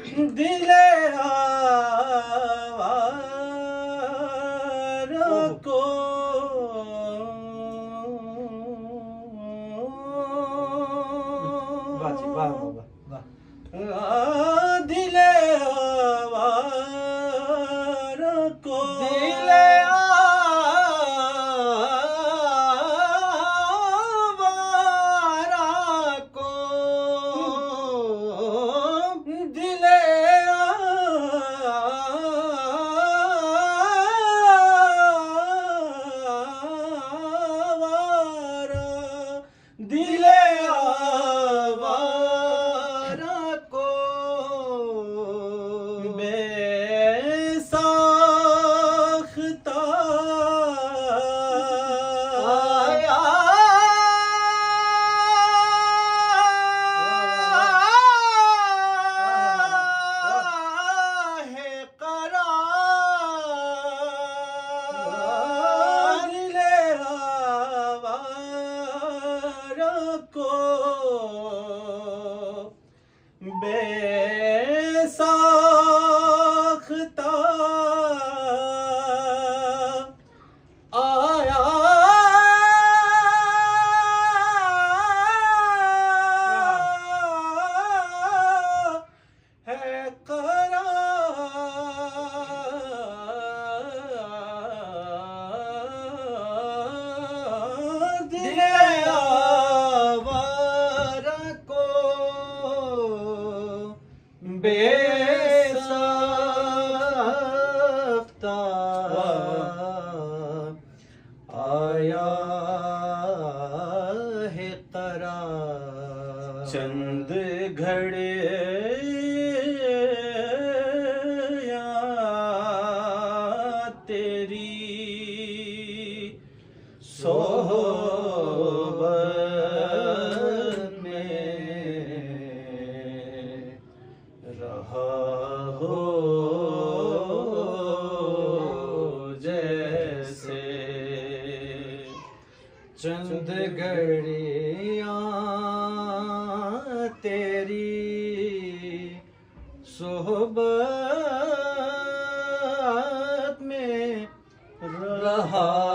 दिले आवारा को दिले आवारा को दिले दिले आवारा को बेसाख्ता आया है करार दिले को बेसाख्ता आया है करार दिले बेसाख्ता आया है करार चंद घड़े तेरी सोहबत में रहा हो जैसे चंद घड़ियां तेरी सोहबत में रहा